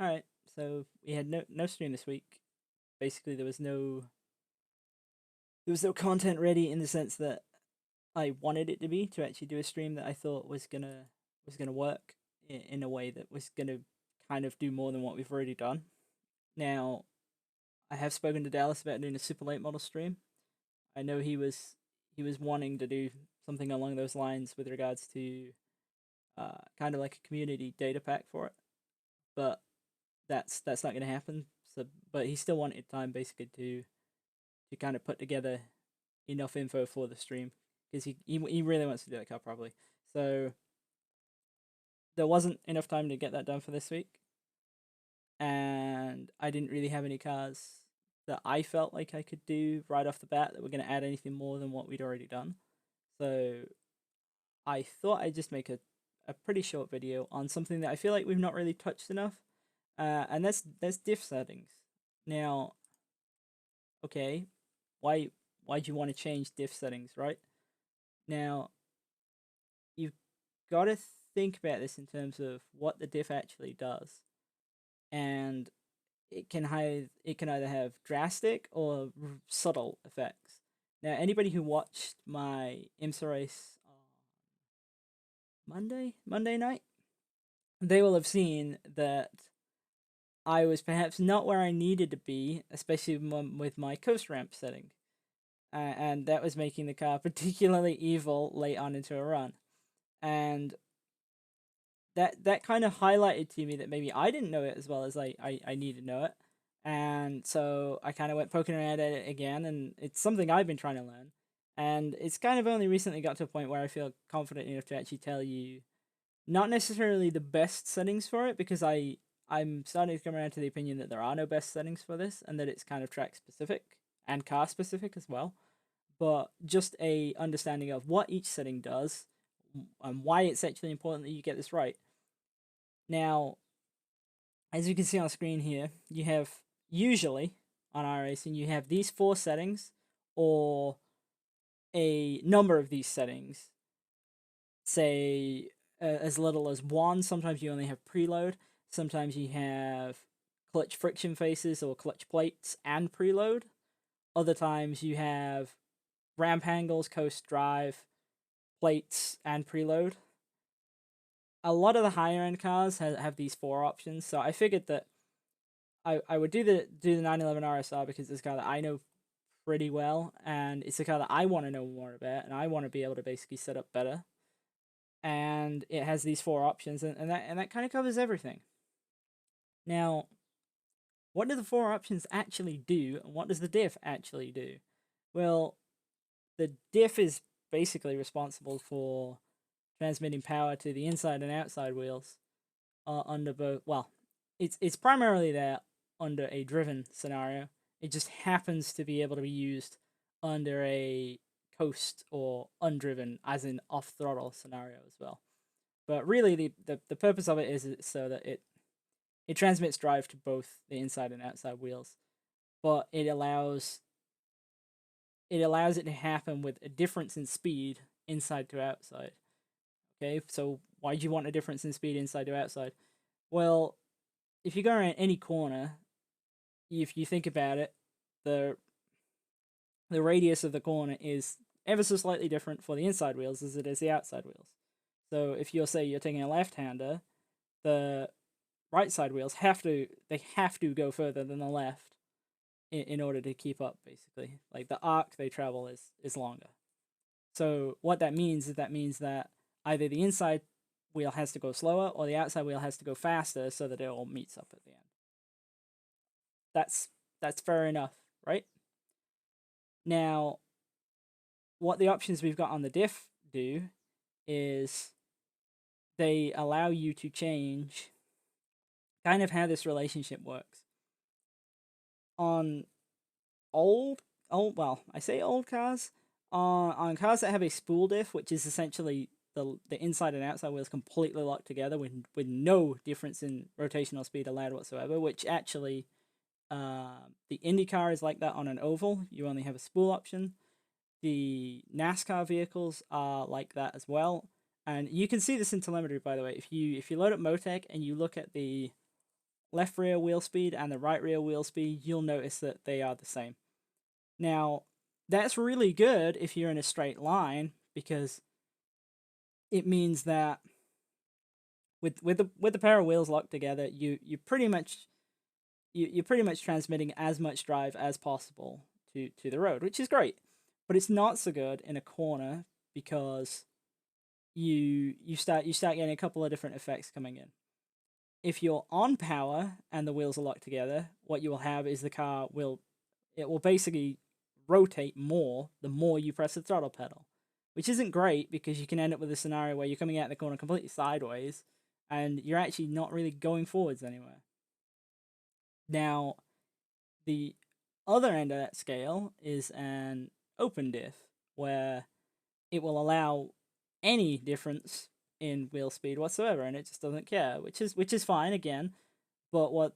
All right, so we had no stream this week. Basically, there was no content ready in the sense that I wanted it to be to actually do a stream that I thought was gonna work in a way that was gonna kind of do more than what we've already done. Now, I have spoken to Dallas about doing a super late model stream. I know he was wanting to do something along those lines with regards to kind of like a community data pack for it, but that's not going to happen. So, but he still wanted time basically to kind of put together enough info for the stream because he really wants to do that car properly. So there wasn't enough time to get that done for this week, and I didn't really have any cars that I felt like I could do right off the bat that were going to add anything more than what we'd already done. So I thought I'd just make a pretty short video on something that I feel like we've not really touched enough, and that's diff settings. Now, okay, why do you want to change diff settings, right? Now, you've got to think about this in terms of what the diff actually does, and it can either have drastic or subtle effects. Now, anybody who watched my IMSA race on Monday night, they will have seen that I was perhaps not where I needed to be, especially with my coast ramp setting. And that was making the car particularly evil late on into a run. And that kind of highlighted to me that maybe I didn't know it as well as I need to know it. And so I kind of went poking around at it again, and it's something I've been trying to learn. And it's kind of only recently got to a point where I feel confident enough to actually tell you not necessarily the best settings for it, because I'm starting to come around to the opinion that there are no best settings for this, and that it's kind of track specific and car specific as well. But just a understanding of what each setting does and why it's actually important that you get this right. Now, as you can see on screen here, you have usually on iRacing you have these four settings or a number of these settings. Say as little as one. Sometimes you only have preload. Sometimes you have clutch friction faces or clutch plates and preload. Other times you have ramp angles, coast drive, plates, and preload. A lot of the higher end cars have these four options, so I figured that I would do the 911 RSR because it's a car that I know pretty well, and it's a car that I want to know more about, and I want to be able to basically set up better. And it has these four options, and that kind of covers everything. Now, what do the four options actually do, and what does the diff actually do? Well, the diff is basically responsible for transmitting power to the inside and outside wheels under both. Well, it's primarily there under a driven scenario. It just happens to be able to be used under a coast or undriven, as in off throttle scenario as well. But really, the purpose of it is so that it transmits drive to both the inside and outside wheels, but it allows it to happen with a difference in speed inside to outside. Okay, so why do you want a difference in speed inside to outside? Well, if you go around any corner, if you think about it, the the radius of the corner is ever so slightly different for the inside wheels as it is the outside wheels. So if you're taking a left-hander, the right side wheels have to go further than the left in order to keep up. Basically, like the arc they travel is longer. So what that means is that either the inside wheel has to go slower or the outside wheel has to go faster so that it all meets up at the end. That's fair enough, right? Now, what the options we've got on the diff do is they allow you to change kind of how this relationship works. On I say old cars, on cars that have a spool diff, which is essentially the inside and outside wheels completely locked together with no difference in rotational speed allowed whatsoever, which actually the IndyCar is like that on an oval. You only have a spool option. The NASCAR vehicles are like that as well. And you can see this in telemetry, by the way. If you load up Motec and you look at the left rear wheel speed and the right rear wheel speed, you'll notice that they are the same. Now, that's really good if you're in a straight line, because it means that with the pair of wheels locked together, you're pretty much transmitting as much drive as possible to the road, which is great. But it's not so good in a corner, because you start getting a couple of different effects coming in. If you're on power and the wheels are locked together, what you will have is the car will basically rotate more the more you press the throttle pedal, which isn't great, because you can end up with a scenario where you're coming out the corner completely sideways and you're actually not really going forwards anywhere. Now, the other end of that scale is an open diff, where it will allow any difference in wheel speed whatsoever, and it just doesn't care, which is fine again. But what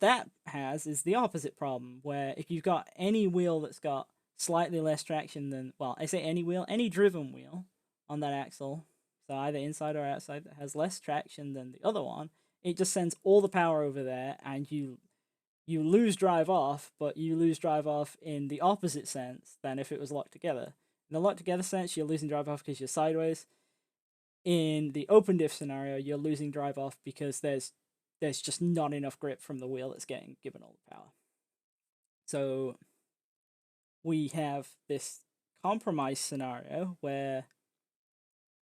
that has is the opposite problem, where if you've got any wheel that's got slightly less traction than, well, I say any wheel, any driven wheel on that axle, so either inside or outside, that has less traction than the other one, it just sends all the power over there, and you lose drive off, but you lose drive off in the opposite sense than if it was locked together. In the locked together sense, you're losing drive off because you're sideways. In the open diff scenario, you're losing drive off because there's just not enough grip from the wheel that's getting given all the power. So we have this compromise scenario where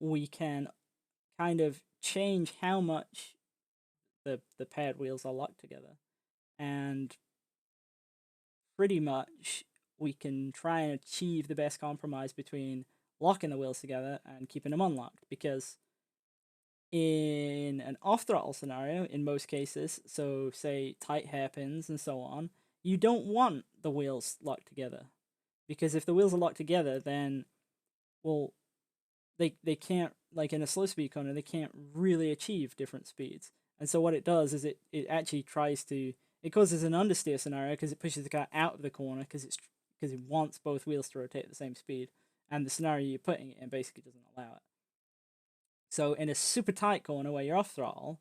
we can kind of change how much the paired wheels are locked together, and pretty much we can try and achieve the best compromise between locking the wheels together and keeping them unlocked. Because in an off-throttle scenario, in most cases, so say tight hairpins and so on, you don't want the wheels locked together, because if the wheels are locked together, then, well, they can't, like in a slow speed corner, they can't really achieve different speeds. And so what it does is it actually tries to, it causes an understeer scenario, because it pushes the car out of the corner, because it wants both wheels to rotate at the same speed, and the scenario you're putting it in basically doesn't allow it. So in a super tight corner where you're off throttle,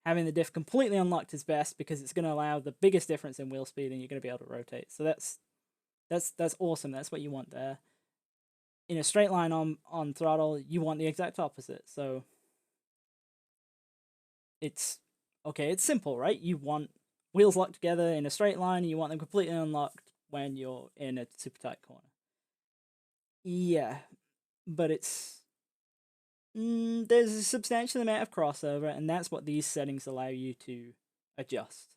having the diff completely unlocked is best, because it's going to allow the biggest difference in wheel speed, and you're going to be able to rotate. So that's awesome. That's what you want there. In a straight line on throttle, you want the exact opposite. So it's okay. It's simple, right? You want wheels locked together in a straight line, and you want them completely unlocked when you're in a super tight corner. Yeah, but there's a substantial amount of crossover, and that's what these settings allow you to adjust.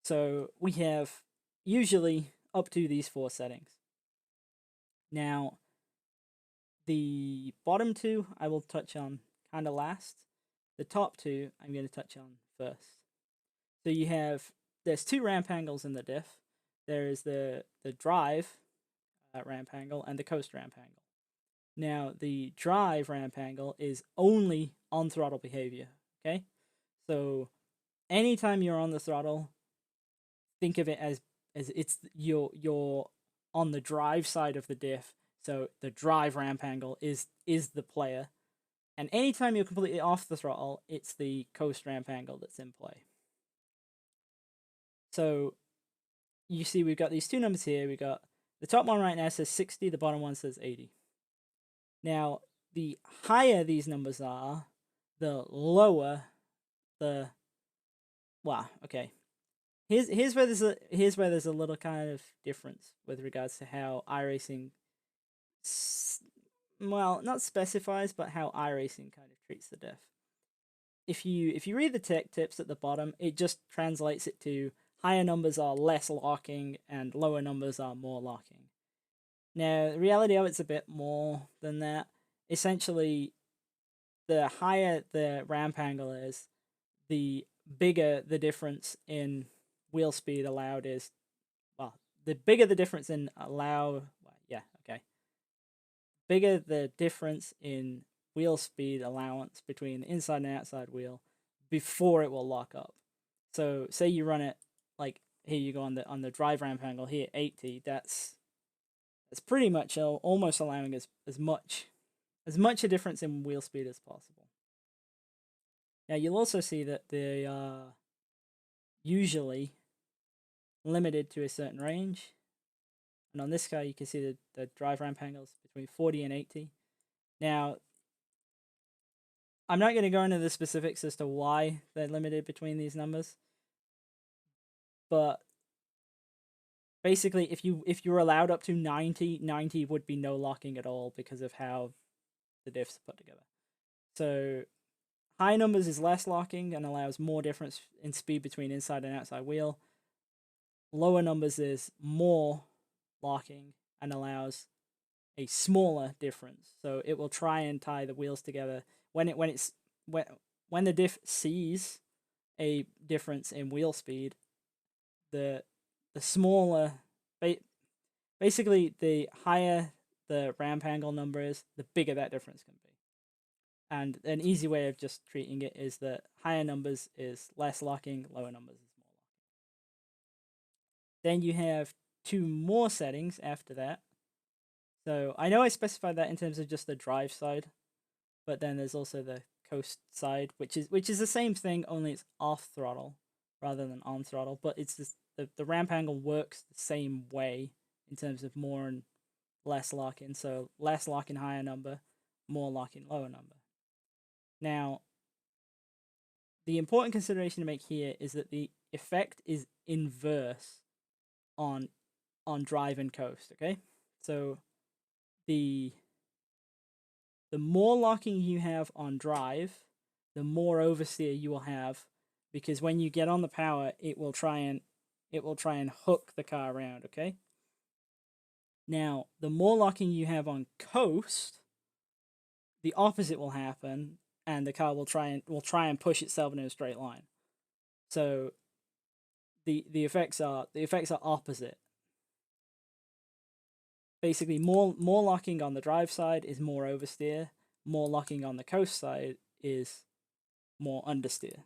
So we have usually up to these 4 settings. Now, the bottom 2 I will touch on kind of last. The top 2 I'm going to touch on first. So there's 2 ramp angles in the diff. There's the drive ramp angle and the coast ramp angle. Now, the drive ramp angle is only on throttle behavior, okay? So anytime you're on the throttle, think of it as it's you're on the drive side of the diff. So the drive ramp angle is the player. And anytime you're completely off the throttle, it's the coast ramp angle that's in play. So you see we've got these 2 numbers here. We've got the top one right now says 60, the bottom one says 80. Now, the higher these numbers are, the lower the... Well, okay. Here's where there's a little kind of difference with regards to how iRacing, well, not specifies, but how iRacing kind of treats the diff. If you read the tech tips at the bottom, it just translates it to higher numbers are less locking and lower numbers are more locking. Now, the reality of it's a bit more than that. Essentially, the higher the ramp angle is, the bigger the difference in wheel speed allowed is. Well, the bigger the difference in bigger the difference in wheel speed allowance between the inside and outside wheel before it will lock up. So say you run it, like, here you go on the drive ramp angle here, 80, that's pretty much almost allowing as much a difference in wheel speed as possible. Now you'll also see that usually limited to a certain range. And on this car, you can see the drive ramp angles between 40 and 80. Now, I'm not going to go into the specifics as to why they're limited between these numbers, but basically, if you're allowed up to 90, 90 would be no locking at all because of how the diffs are put together. So high numbers is less locking and allows more difference in speed between inside and outside wheel. Lower numbers is more locking and allows a smaller difference. So it will try and tie the wheels together when the diff sees a difference in wheel speed. The smaller, basically the higher the ramp angle number is, the bigger that difference can be. And an easy way of just treating it is that higher numbers is less locking, lower numbers is more locking. Then you have two more settings after that. So I know I specified that in terms of just the drive side, but then there's also the coast side, which is the same thing, only it's off throttle rather than on throttle. But it's just, the ramp angle works the same way in terms of more and less lock-in. So less lock-in higher number, more lock-in lower number. Now, the important consideration to make here is that the effect is inverse on drive and coast, okay? So the more locking you have on drive, the more oversteer you will have, because when you get on the power, it will try and hook the car around, okay? Now, the more locking you have on coast, the opposite will happen, and the car will try and push itself in a straight line. So the effects are opposite. Basically, more locking on the drive side is more oversteer. More locking on the coast side is more understeer.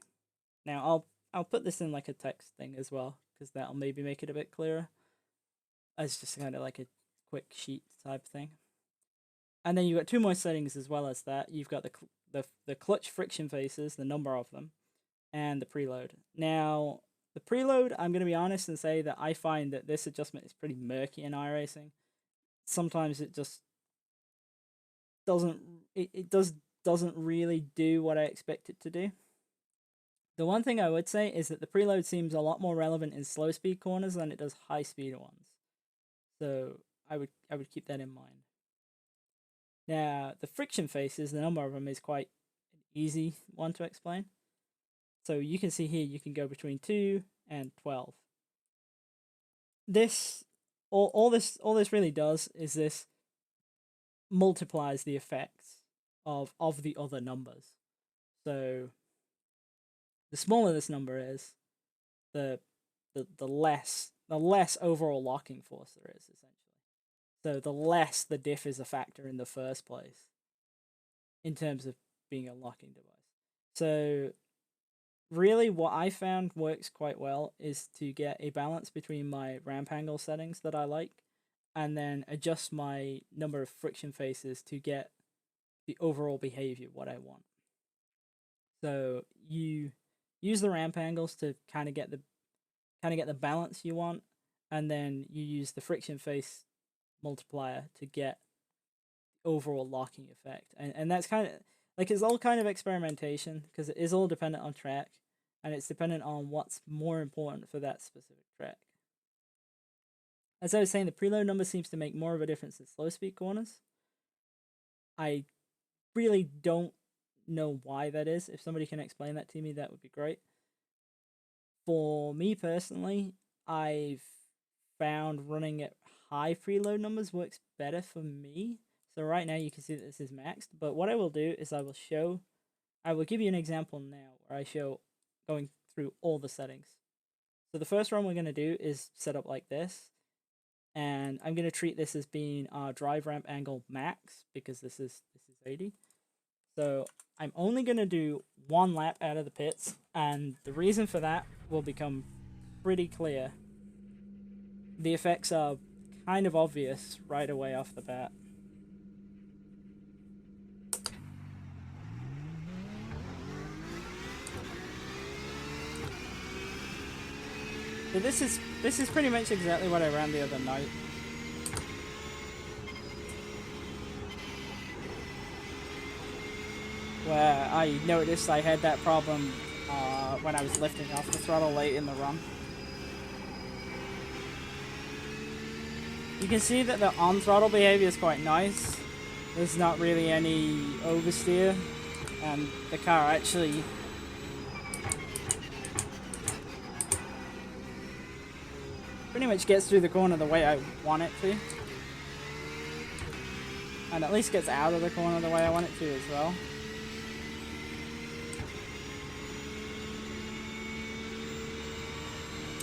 Now I'll put this in like a text thing as well, because that'll maybe make it a bit clearer. As just kind of like a quick sheet type thing. And then you've got two more settings as well as that. You've got the clutch friction faces, the number of them, and the preload. Now, the preload, I'm going to be honest and say that I find that this adjustment is pretty murky in iRacing. Sometimes it just doesn't really do what I expect it to do. The one thing I would say is that the preload seems a lot more relevant in slow speed corners than it does high speed ones. So I would keep that in mind. Now, the friction faces, the number of them is quite an easy one to explain. So you can see here, you can go between 2 and 12. All this really does is this multiplies the effects of the other numbers. So the smaller this number is, the less overall locking force there is, essentially. So the less the diff is a factor in the first place in terms of being a locking device. So really what I found works quite well is to get a balance between my ramp angle settings that I like, and then adjust my number of friction faces to get the overall behavior what I want. So you use the ramp angles to kind of get the balance you want, and then you use the friction face multiplier to get overall locking effect. And that's kind of like, it's all kind of experimentation, because it is all dependent on track, and it's dependent on what's more important for that specific track. As I was saying, the preload number seems to make more of a difference in slow speed corners. I really don't know why that is. If somebody can explain that to me, that would be great. For me personally, I've found running at high preload numbers works better for me. So right now you can see that this is maxed, but what I will do is I will give you an example now where I show going through all the settings. So the first run we're going to do is set up like this, and I'm going to treat this as being our drive ramp angle max, because this is 80. So I'm only going to do one lap out of the pits, and the reason for that will become pretty clear. The effects are kind of obvious right away off the bat. So this is pretty much exactly what I ran the other night. Where I noticed I had that problem when I was lifting off the throttle late in the run. You can see that the on-throttle behavior is quite nice. There's not really any oversteer, and the car actually pretty much gets through the corner the way I want it to. And at least gets out of the corner the way I want it to as well.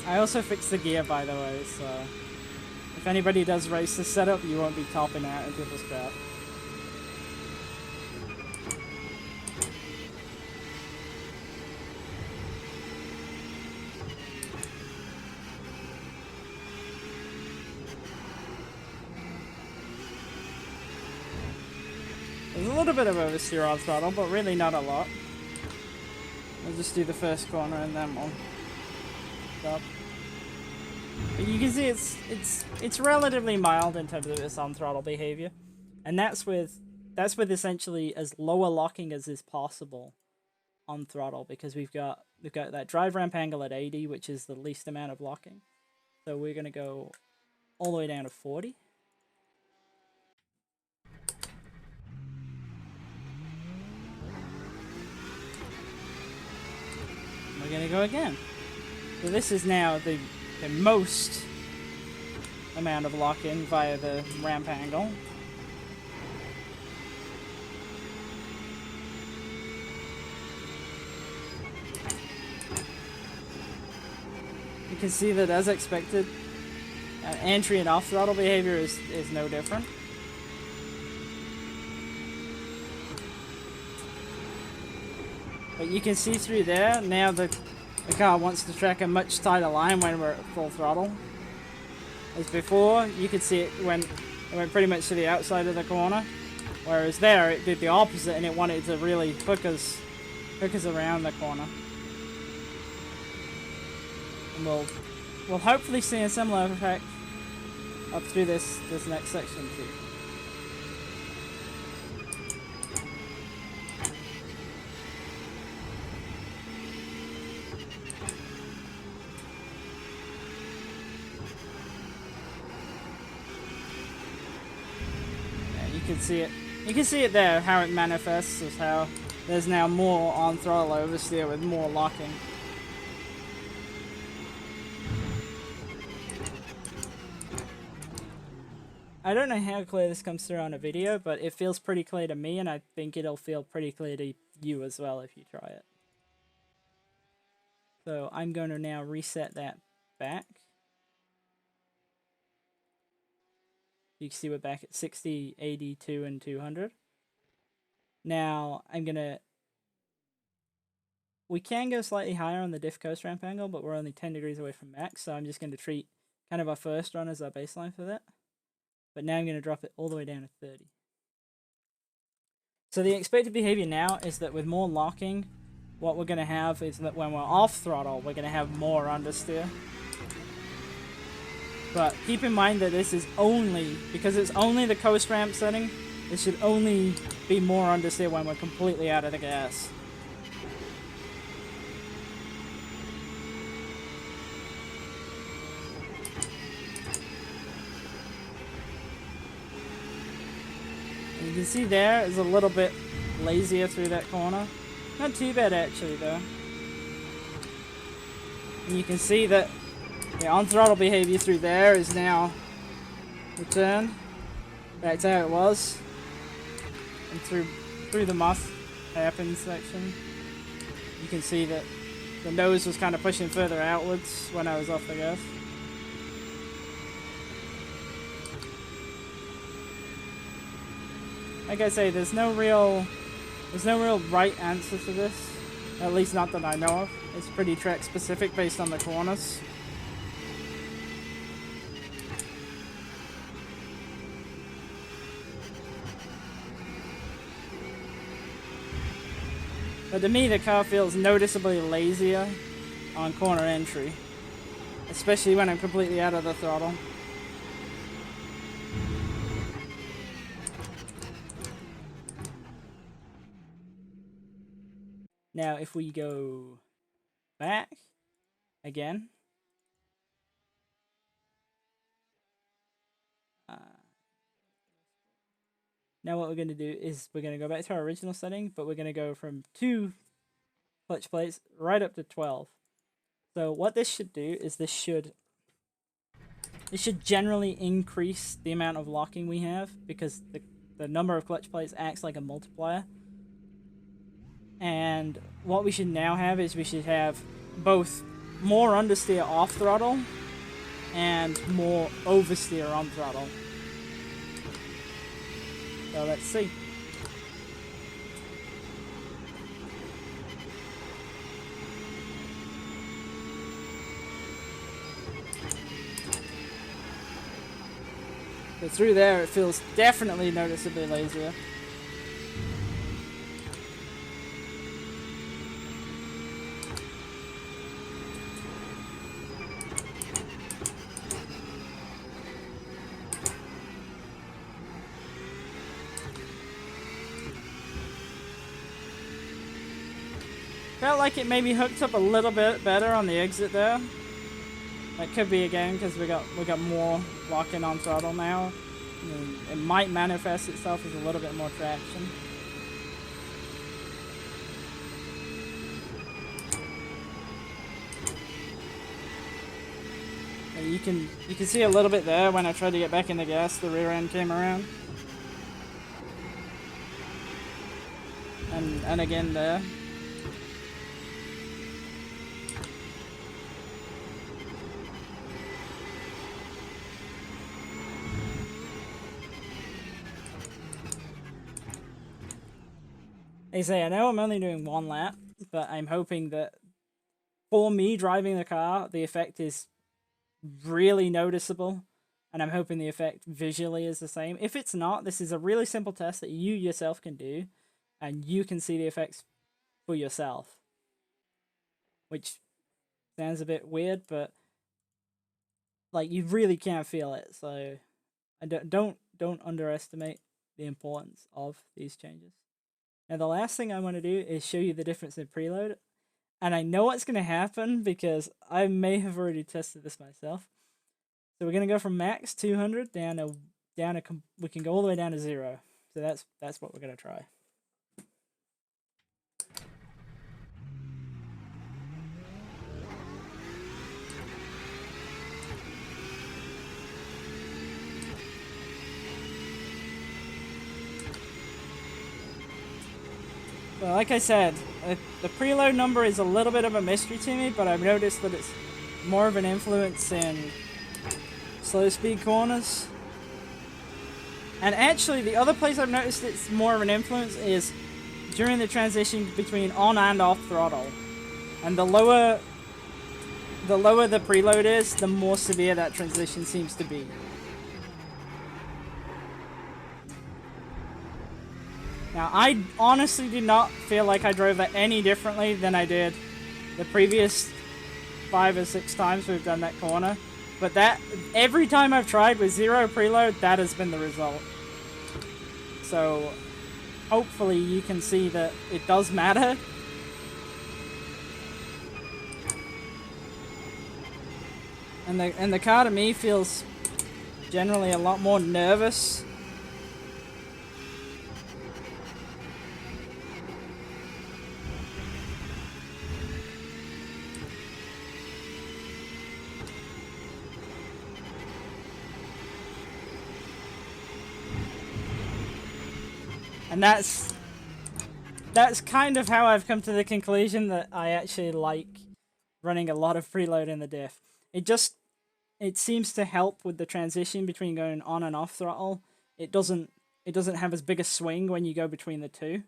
I also fixed the gear, by the way, so if anybody does race this setup, you won't be topping out into this path. There's a little bit of oversteer on throttle, but really not a lot. We'll just do the first corner and then we'll stop. But you can see it's relatively mild in terms of its on throttle behavior, and that's with essentially as lower locking as is possible on throttle, because we've got that drive ramp angle at 80, which is the least amount of locking. So we're gonna go all the way down to 40. We're gonna go again. So this is now the most amount of lock-in via the ramp angle. You can see that, as expected, entry and off throttle behavior is no different. But you can see through there, now the car wants to track a much tighter line when we're at full throttle. As before, you could see it went pretty much to the outside of the corner, whereas there it did the opposite and it wanted to really hook us around the corner. And we'll hopefully see a similar effect up through this next section too. You can see it there, how it manifests, as how there's now more on throttle oversteer with more locking. I don't know how clear this comes through on a video, but it feels pretty clear to me, and I think it'll feel pretty clear to you as well if you try it. So I'm going to now reset that back. You can see we're back at 60, 82, and 200. Now, we can go slightly higher on the diff coast ramp angle, but we're only 10 degrees away from max, so I'm just going to treat kind of our first run as our baseline for that. But now I'm going to drop it all the way down to 30. So the expected behavior now is that with more locking, what we're going to have is that when we're off throttle, we're going to have more understeer. But keep in mind that this is only, because it's only the coast ramp setting, it should only be more understeer when we're completely out of the gas. And you can see there is a little bit lazier through that corner. Not too bad actually though. And you can see that the on-throttle behavior through there is now returned back to how it was. And through the must happen section, you can see that the nose was kind of pushing further outwards when I was off the gas. Like I say, there's no real right answer to this, at least not that I know of. It's pretty track specific based on the corners. But to me, the car feels noticeably lazier on corner entry, especially when I'm completely out of the throttle. Now, if we go back again, now what we're going to do is we're going to go back to our original setting, but we're going to go from 2 clutch plates right up to 12. So what this should do is this should generally increase the amount of locking we have, because the number of clutch plates acts like a multiplier. And what we should now have is we should have both more understeer off throttle and more oversteer on throttle. So let's see. But through there, it feels definitely noticeably lazier. Felt like it maybe hooked up a little bit better on the exit there. That could be again because we got more lock-in on throttle now. It might manifest itself as a little bit more traction. And you can see a little bit there when I tried to get back in the gas, the rear end came around. And again there. They say, I know I'm only doing 1 lap, but I'm hoping that for me driving the car, the effect is really noticeable, and I'm hoping the effect visually is the same. If it's not, this is a really simple test that you yourself can do, and you can see the effects for yourself. Which sounds a bit weird, but like you really can't feel it, so I don't underestimate the importance of these changes. Now the last thing I want to do is show you the difference in preload. And I know what's going to happen because I may have already tested this myself. So we're going to go from max 200 down to we can go all the way down to 0. So that's what we're going to try. So like I said, the preload number is a little bit of a mystery to me, but I've noticed that it's more of an influence in slow speed corners. And actually, the other place I've noticed it's more of an influence is during the transition between on and off throttle. And the lower the preload is, the more severe that transition seems to be. Now, I honestly did not feel like I drove that any differently than I did the previous 5 or 6 times we've done that corner. But that, every time I've tried with 0 preload, that has been the result. So, hopefully you can see that it does matter. And the car to me feels generally a lot more nervous. And that's kind of how I've come to the conclusion that I actually like running a lot of preload in the diff. It seems to help with the transition between going on and off throttle. It doesn't have as big a swing when you go between the two.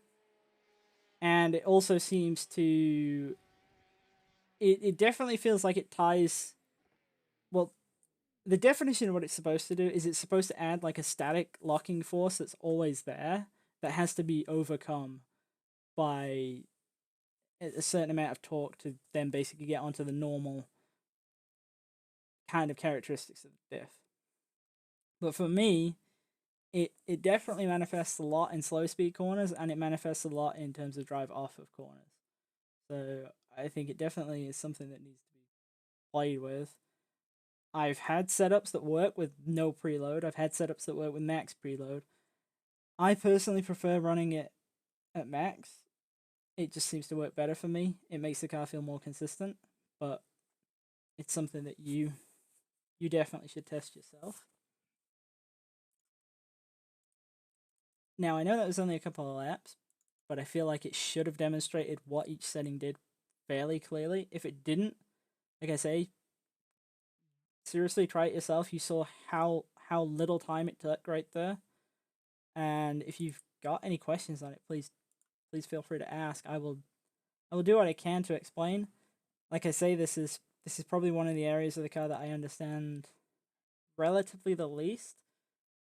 And it also seems to it definitely feels like it ties, well, the definition of what it's supposed to do is it's supposed to add like a static locking force that's always there that has to be overcome by a certain amount of torque to then basically get onto the normal kind of characteristics of the diff. But for me, it definitely manifests a lot in slow speed corners, and it manifests a lot in terms of drive off of corners. So I think it definitely is something that needs to be played with. I've had setups that work with no preload. I've had setups that work with max preload. I personally prefer running it at max. It just seems to work better for me. It makes the car feel more consistent, but it's something that you definitely should test yourself. Now, I know that was only a couple of laps, but I feel like it should have demonstrated what each setting did fairly clearly. If it didn't, like I say, seriously try it yourself. You saw how little time it took right there. And if you've got any questions on it, please feel free to ask. I will do what I can to explain. Like I say, this is probably one of the areas of the car that I understand relatively the least,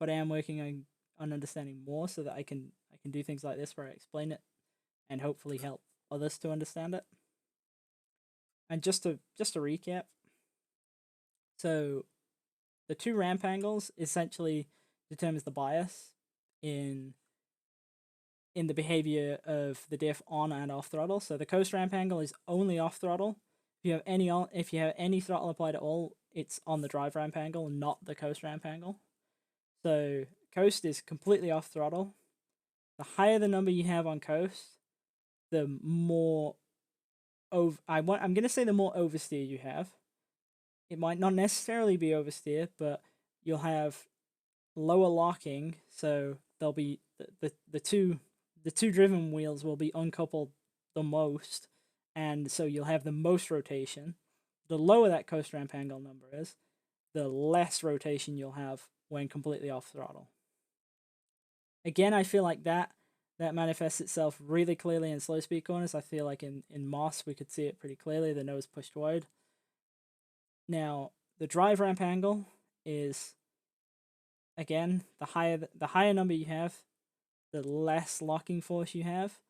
but I am working on understanding more so that I can do things like this where I explain it and hopefully help others to understand it. And just to recap, so the two ramp angles essentially determines the bias in the behavior of the diff on and off throttle. So the coast ramp angle is only off throttle. If you have any throttle applied at all, it's on the drive ramp angle, not the coast ramp angle. So coast is completely off throttle. The higher the number you have on coast, the more I'm gonna say the more oversteer you have. It might not necessarily be oversteer, but you'll have lower locking, so there'll be the two driven wheels will be uncoupled the most, and so you'll have the most rotation. The lower that coast ramp angle number is, the less rotation you'll have when completely off throttle. Again, I feel like that manifests itself really clearly in slow speed corners. I feel like in Moss we could see it pretty clearly, the nose pushed wide. Now, the drive ramp angle is, again, the higher number you have, the less locking force you have,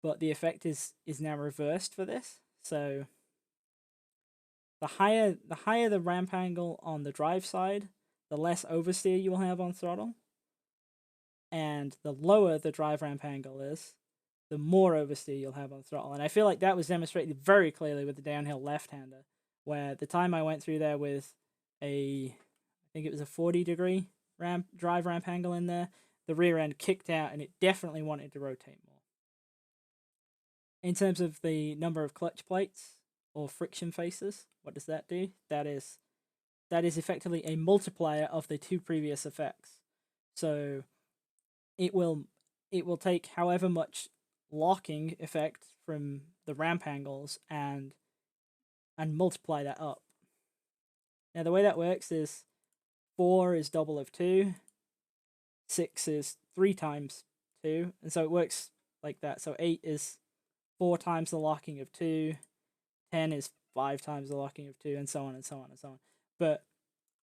but the effect is now reversed for this. So the higher the ramp angle on the drive side, the less oversteer you will have on throttle. And the lower the drive ramp angle is, the more oversteer you'll have on throttle. And I feel like that was demonstrated very clearly with the downhill left-hander, where the time I went through there with I think it was a 40-degree drive ramp angle in there, the rear end kicked out and it definitely wanted to rotate more. In terms of the number of clutch plates or friction faces, what does that do? That is effectively a multiplier of the two previous effects. So it will take however much locking effect from the ramp angles and multiply that up. Now the way that works is 4 is double of 2, 6 is 3 times 2, and so it works like that. So 8 is 4 times the locking of 2, 10 is 5 times the locking of 2, and so on and so on and so on. But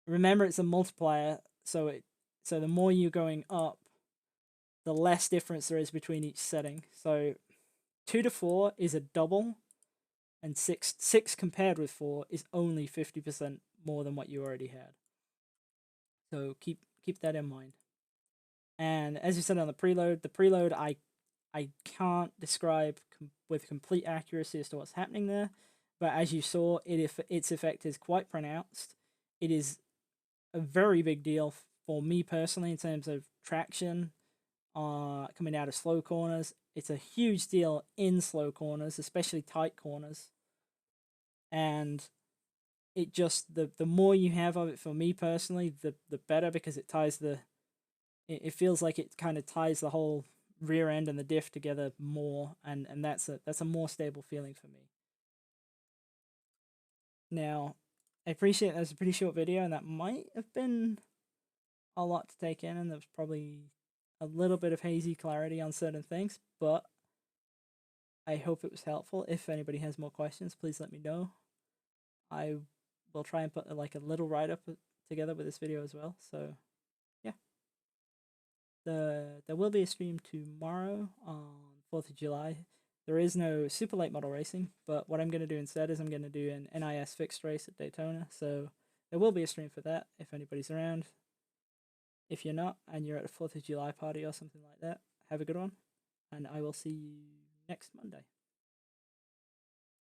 remember, it's a multiplier, so the more you're going up, the less difference there is between each setting. So 2 to 4 is a double, and 6 compared with 4 is only 50% more than what you already had. So keep that in mind. And as you said on the preload, I can't describe with complete accuracy as to what's happening there, but as you saw, its effect is quite pronounced. It is a very big deal for me personally in terms of traction coming out of slow corners. It's a huge deal in slow corners, especially tight corners. And it just, the more you have of it for me personally, the better, because it ties it feels like it kind of ties the whole rear end and the diff together more, and that's a more stable feeling for me. Now, I appreciate that was a pretty short video, and that might have been a lot to take in, and there was probably a little bit of hazy clarity on certain things, but I hope it was helpful. If anybody has more questions, please let me know. I will try and put like a little write-up together with this video as well. So yeah, there will be a stream tomorrow on 4th of July. There is no super late model racing, but what I'm going to do instead is I'm going to do an NIS fixed race at Daytona. So there will be a stream for that if anybody's around. If you're not and you're at a 4th of July party or something like that, have a good one, and I will see you next Monday.